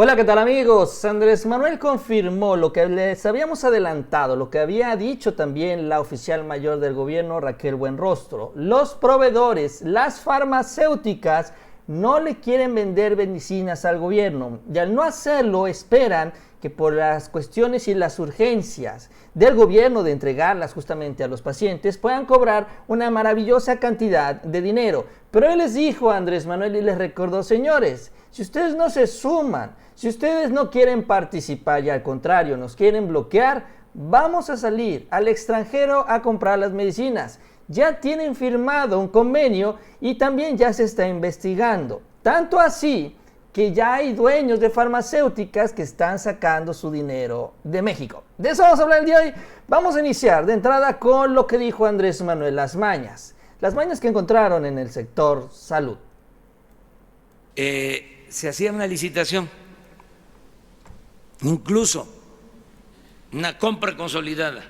Hola, ¿qué tal amigos? Andrés Manuel confirmó lo que les habíamos adelantado, lo que había dicho también la oficial mayor del gobierno, Raquel Buenrostro. Los proveedores, las farmacéuticas, no le quieren vender medicinas al gobierno y al no hacerlo esperan que por las cuestiones y las urgencias del gobierno de entregarlas justamente a los pacientes puedan cobrar una maravillosa cantidad de dinero. Pero él les dijo a Andrés Manuel y les recordó, señores, si ustedes no se suman, si ustedes no quieren participar y al contrario nos quieren bloquear, vamos a salir al extranjero a comprar las medicinas. Ya tienen firmado un convenio y también ya se está investigando. Tanto así que ya hay dueños de farmacéuticas que están sacando su dinero de México. De eso vamos a hablar el día de hoy. Vamos a iniciar de entrada con lo que dijo Andrés Manuel, las mañas que encontraron en el sector salud. Se hacía una licitación, incluso una compra consolidada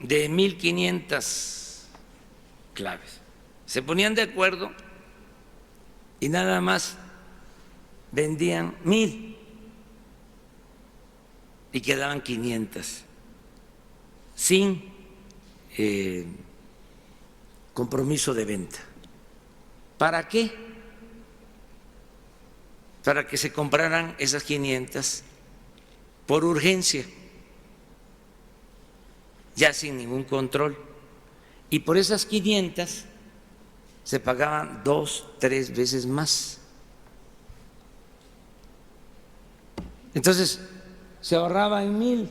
de 1,500 claves. Se ponían de acuerdo y nada más vendían 1,000 y quedaban 500 sin compromiso de venta. ¿Para qué? Para que se compraran esas 500 por urgencia, ya sin ningún control. Y por esas 500 se pagaban 2, 3 veces más. Entonces se ahorraba en 1,000,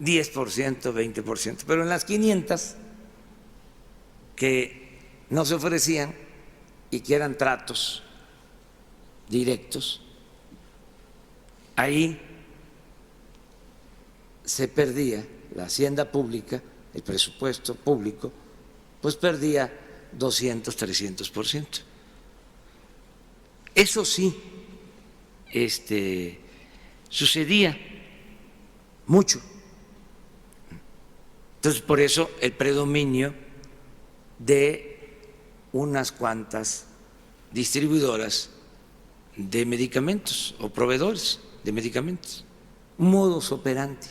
10%, 20%, pero en las 500 que no se ofrecían y que eran tratos directos, ahí se perdía la hacienda pública, el presupuesto público, pues perdía 200, 300%. Eso sí, sucedía mucho. Entonces, por eso el predominio de unas cuantas distribuidoras de medicamentos o proveedores de medicamentos, un modus operandi.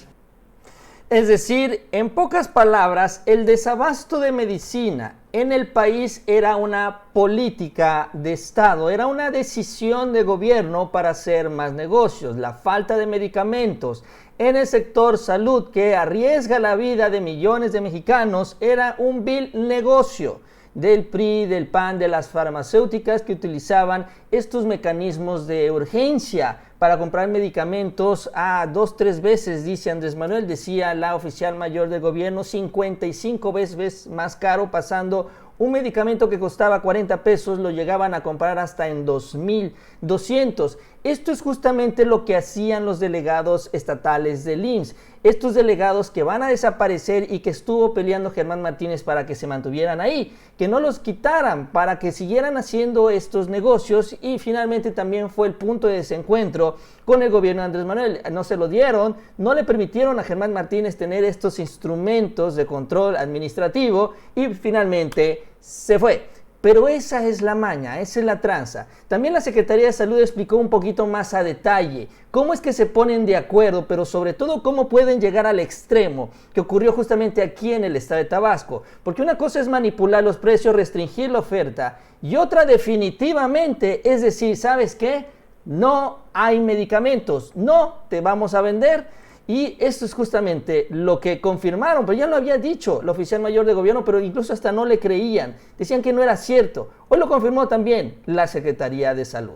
Es decir, en pocas palabras, el desabasto de medicina en el país era una política de Estado, era una decisión de gobierno para hacer más negocios. La falta de medicamentos en el sector salud que arriesga la vida de millones de mexicanos era un vil negocio del PRI, del PAN, de las farmacéuticas que utilizaban estos mecanismos de urgencia para comprar medicamentos a 2, 3 veces, dice Andrés Manuel, decía la oficial mayor del gobierno, 55 veces más caro, pasando un medicamento que costaba 40 pesos, lo llegaban a comprar hasta en 2,200. Esto es justamente lo que hacían los delegados estatales del IMSS. Estos delegados que van a desaparecer y que estuvo peleando Germán Martínez para que se mantuvieran ahí, que no los quitaran, para que siguieran haciendo estos negocios, y finalmente también fue el punto de desencuentro con el gobierno de Andrés Manuel. No se lo dieron, no le permitieron a Germán Martínez tener estos instrumentos de control administrativo y finalmente se fue. Pero esa es la maña, esa es la tranza. También la Secretaría de Salud explicó un poquito más a detalle cómo es que se ponen de acuerdo, pero sobre todo cómo pueden llegar al extremo que ocurrió justamente aquí en el estado de Tabasco. Porque una cosa es manipular los precios, restringir la oferta, y otra definitivamente es decir, ¿sabes qué? No hay medicamentos, no te vamos a vender. Y esto es justamente lo que confirmaron, pero ya lo había dicho la oficial mayor de gobierno, pero incluso hasta no le creían, decían que no era cierto. Hoy lo confirmó también la Secretaría de Salud.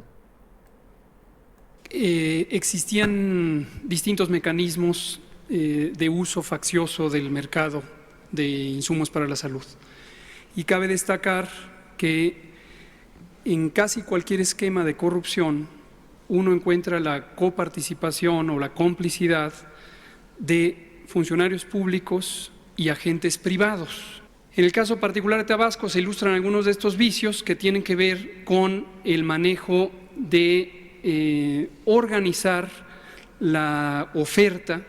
Existían distintos mecanismos de uso faccioso del mercado de insumos para la salud. Y cabe destacar que en casi cualquier esquema de corrupción uno encuentra la coparticipación o la complicidad de funcionarios públicos y agentes privados. En el caso particular de Tabasco se ilustran algunos de estos vicios que tienen que ver con el manejo de organizar la oferta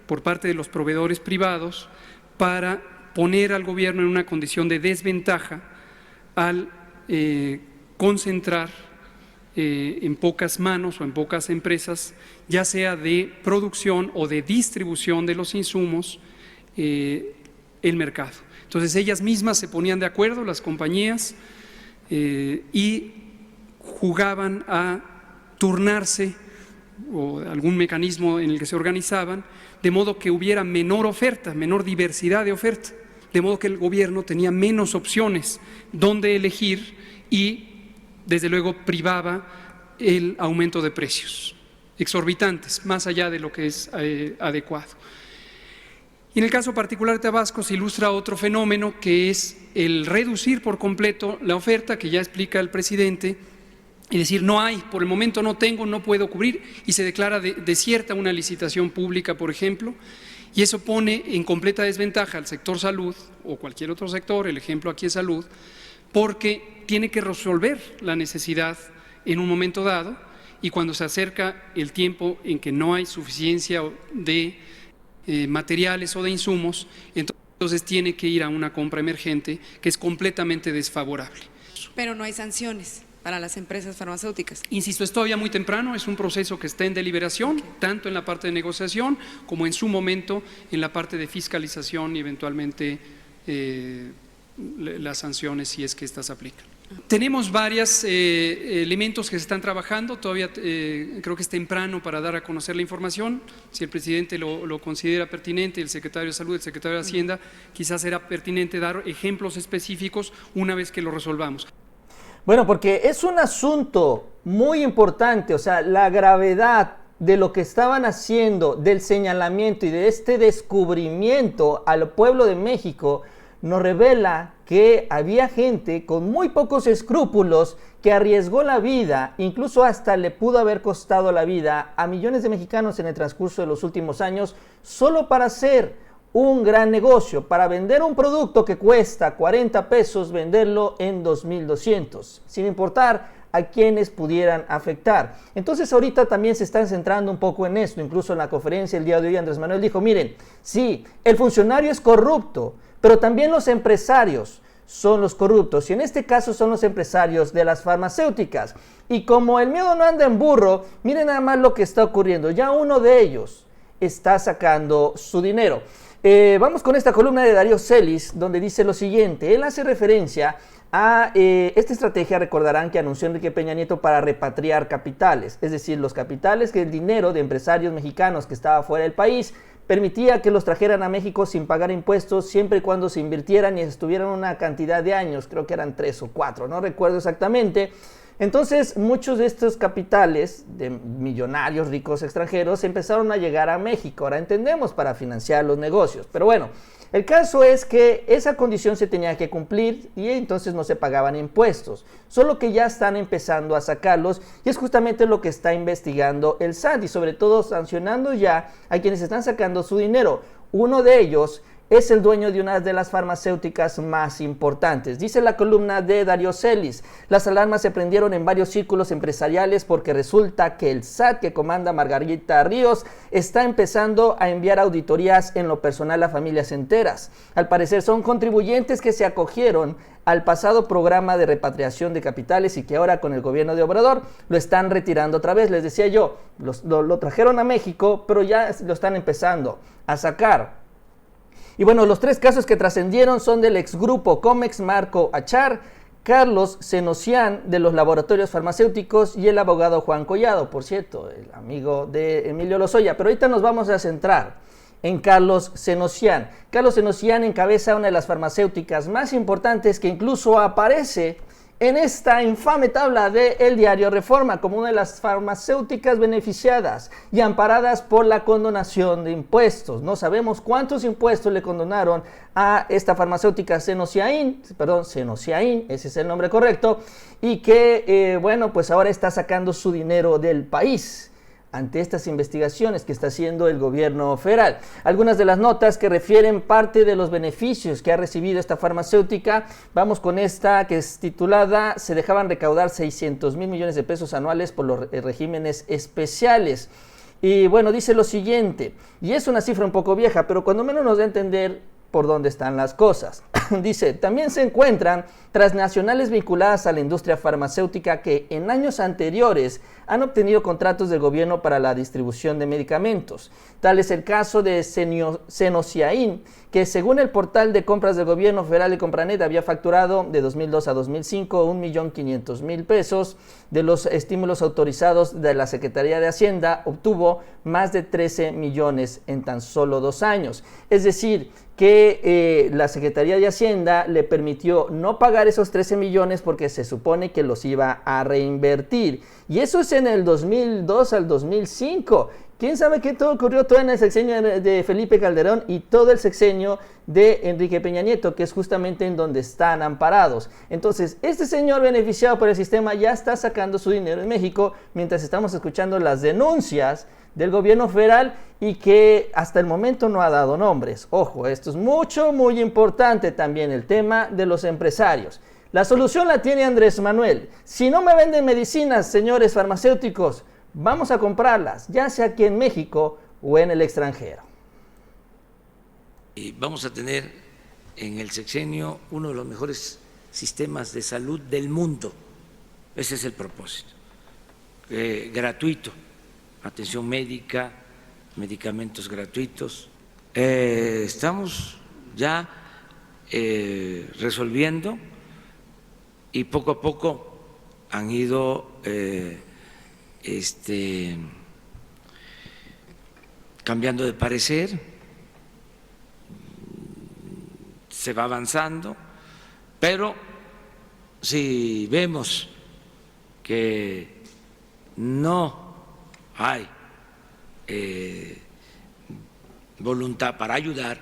por parte de los proveedores privados para poner al gobierno en una condición de desventaja al concentrar en pocas manos o en pocas empresas, ya sea de producción o de distribución de los insumos, el mercado. Entonces ellas mismas se ponían de acuerdo, las compañías, y jugaban a turnarse o algún mecanismo en el que se organizaban, de modo que hubiera menor oferta, menor diversidad de oferta, de modo que el gobierno tenía menos opciones donde elegir y desde luego privaba el aumento de precios exorbitantes, más allá de lo que es adecuado. Y en el caso particular de Tabasco se ilustra otro fenómeno, que es el reducir por completo la oferta, que ya explica el presidente, y decir no hay, por el momento no tengo, no puedo cubrir, y se declara desierta una licitación pública, por ejemplo, y eso pone en completa desventaja al sector salud o cualquier otro sector, el ejemplo aquí es salud, porque tiene que resolver la necesidad en un momento dado, y cuando se acerca el tiempo en que no hay suficiencia de materiales o de insumos, entonces tiene que ir a una compra emergente que es completamente desfavorable. Pero no hay sanciones para las empresas farmacéuticas. Insisto, es todavía muy temprano, es un proceso que está en deliberación, tanto en la parte de negociación como en su momento en la parte de fiscalización y eventualmente las sanciones si es que estas aplican. Tenemos varios elementos que se están trabajando, todavía creo que es temprano para dar a conocer la información. Si el presidente lo considera pertinente, el secretario de Salud, el secretario de Hacienda, quizás será pertinente dar ejemplos específicos una vez que lo resolvamos. Bueno, porque es un asunto muy importante, o sea, la gravedad de lo que estaban haciendo, del señalamiento y de este descubrimiento al pueblo de México, nos revela que había gente con muy pocos escrúpulos que arriesgó la vida, incluso hasta le pudo haber costado la vida a millones de mexicanos en el transcurso de los últimos años, solo para hacer un gran negocio, para vender un producto que cuesta 40 pesos, venderlo en 2,200, sin importar a quienes pudieran afectar. Entonces ahorita también se están centrando un poco en esto, incluso en la conferencia el día de hoy Andrés Manuel dijo, miren, sí, el funcionario es corrupto, pero también los empresarios son los corruptos, y en este caso son los empresarios de las farmacéuticas. Y como el miedo no anda en burro, miren nada más lo que está ocurriendo, ya uno de ellos está sacando su dinero. Vamos con esta columna de Darío Celis, donde dice lo siguiente. Él hace referencia a esta estrategia, recordarán que anunció Enrique Peña Nieto para repatriar capitales, es decir, los capitales, que el dinero de empresarios mexicanos que estaba fuera del país permitía que los trajeran a México sin pagar impuestos, siempre y cuando se invirtieran y estuvieran una cantidad de años, creo que eran 3 o 4, no recuerdo exactamente. Entonces, muchos de estos capitales de millonarios ricos extranjeros empezaron a llegar a México. Ahora entendemos, para financiar los negocios. Pero bueno, el caso es que esa condición se tenía que cumplir y entonces no se pagaban impuestos. Solo que ya están empezando a sacarlos y es justamente lo que está investigando el SAT y sobre todo sancionando ya a quienes están sacando su dinero. Uno de ellos es el dueño de una de las farmacéuticas más importantes. Dice la columna de Darío Celis, las alarmas se prendieron en varios círculos empresariales porque resulta que el SAT que comanda Margarita Ríos está empezando a enviar auditorías en lo personal a familias enteras. Al parecer son contribuyentes que se acogieron al pasado programa de repatriación de capitales y que ahora con el gobierno de Obrador lo están retirando otra vez. Les decía yo, lo trajeron a México, pero ya lo están empezando a sacar. Y bueno, los 3 casos que trascendieron son del exgrupo Comex Marco Achar, Carlos Senocian de los laboratorios farmacéuticos y el abogado Juan Collado, por cierto, el amigo de Emilio Lozoya. Pero ahorita nos vamos a centrar en Carlos Senocian. Carlos Senocian encabeza una de las farmacéuticas más importantes que incluso aparece en esta infame tabla de El Diario Reforma como una de las farmacéuticas beneficiadas y amparadas por la condonación de impuestos. No sabemos cuántos impuestos le condonaron a esta farmacéutica Senocian, ese es el nombre correcto, y que, bueno, pues ahora está sacando su dinero del país ante estas investigaciones que está haciendo el gobierno federal. Algunas de las notas que refieren parte de los beneficios que ha recibido esta farmacéutica. Vamos con esta que es titulada "Se dejaban recaudar 600,000 millones de pesos anuales por los regímenes especiales". Y bueno, dice lo siguiente, y es una cifra un poco vieja, pero cuando menos nos da a entender por dónde están las cosas. dice, también se encuentran transnacionales vinculadas a la industria farmacéutica que en años anteriores han obtenido contratos del gobierno para la distribución de medicamentos. Tal es el caso de Senociain, que según el portal de compras del gobierno federal de Compranet había facturado de 2002 a 2005 $1.500.000 pesos. De los estímulos autorizados de la Secretaría de Hacienda obtuvo más de 13 millones en tan solo 2 años. Es decir, que la Secretaría de Hacienda le permitió no pagar esos 13 millones porque se supone que los iba a reinvertir. Y eso es en el 2002 al 2005. ¿Quién sabe qué todo ocurrió todo en el sexenio de Felipe Calderón y todo el sexenio de Enrique Peña Nieto, que es justamente en donde están amparados? Entonces, este señor beneficiado por el sistema ya está sacando su dinero en México mientras estamos escuchando las denuncias del gobierno federal y que hasta el momento no ha dado nombres. Ojo, esto es muy importante también, el tema de los empresarios. La solución la tiene Andrés Manuel. Si no me venden medicinas, señores farmacéuticos, vamos a comprarlas, ya sea aquí en México o en el extranjero. Y vamos a tener en el sexenio uno de los mejores sistemas de salud del mundo. Ese es el propósito. Gratuito, atención médica, medicamentos gratuitos. Estamos ya resolviendo y poco a poco han ido cambiando de parecer, se va avanzando, pero si vemos que no hay voluntad para ayudar,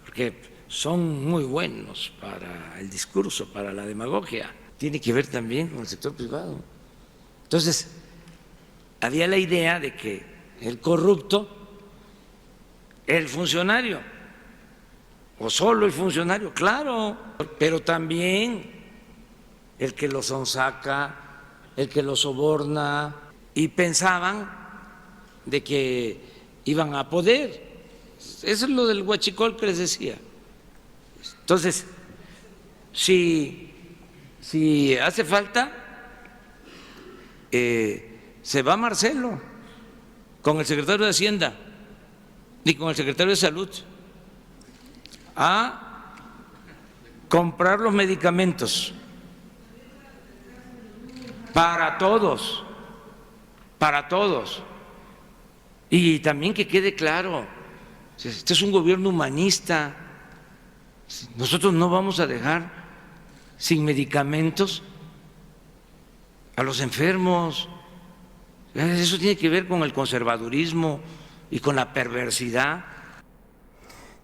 porque son muy buenos para el discurso, para la demagogia, tiene que ver también con el sector privado. Entonces, había la idea de que el corrupto, el funcionario, o solo el funcionario, claro, pero también el que lo sonsaca, el que lo soborna, y pensaban de que iban a poder. Eso es lo del huachicol que les decía. Entonces, si hace falta, se va Marcelo con el secretario de Hacienda y con el secretario de Salud a comprar los medicamentos para todos, y también que quede claro, este es un gobierno humanista. Nosotros no vamos a dejar sin medicamentos a los enfermos. Eso tiene que ver con el conservadurismo y con la perversidad.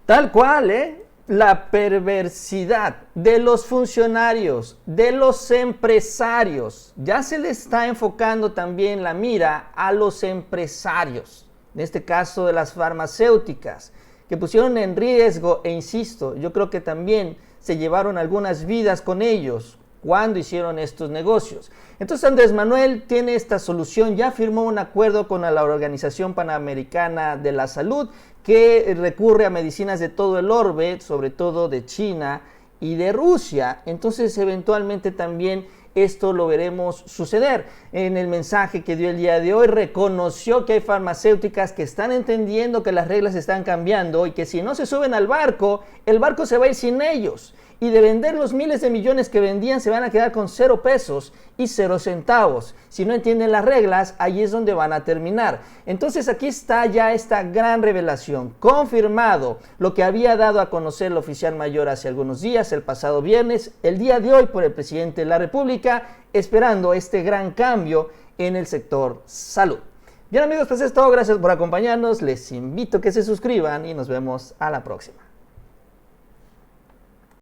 Tal cual, la perversidad de los funcionarios, de los empresarios. Ya se le está enfocando también la mira a los empresarios, en este caso de las farmacéuticas, que pusieron en riesgo, e insisto, yo creo que también se llevaron algunas vidas con ellos cuando hicieron estos negocios. Entonces Andrés Manuel tiene esta solución, ya firmó un acuerdo con la Organización Panamericana de la Salud, que recurre a medicinas de todo el orbe, sobre todo de China y de Rusia. Entonces eventualmente también esto lo veremos suceder. En el mensaje que dio el día de hoy reconoció que hay farmacéuticas que están entendiendo que las reglas están cambiando y que si no se suben al barco, el barco se va a ir sin ellos. Y de vender los miles de millones que vendían se van a quedar con 0 pesos y 0 centavos. Si no entienden las reglas, ahí es donde van a terminar. Entonces aquí está ya esta gran revelación. Confirmado lo que había dado a conocer el oficial mayor hace algunos días, el pasado viernes, el día de hoy por el presidente de la República, esperando este gran cambio en el sector salud. Bien amigos, pues es todo. Gracias por acompañarnos. Les invito a que se suscriban y nos vemos a la próxima.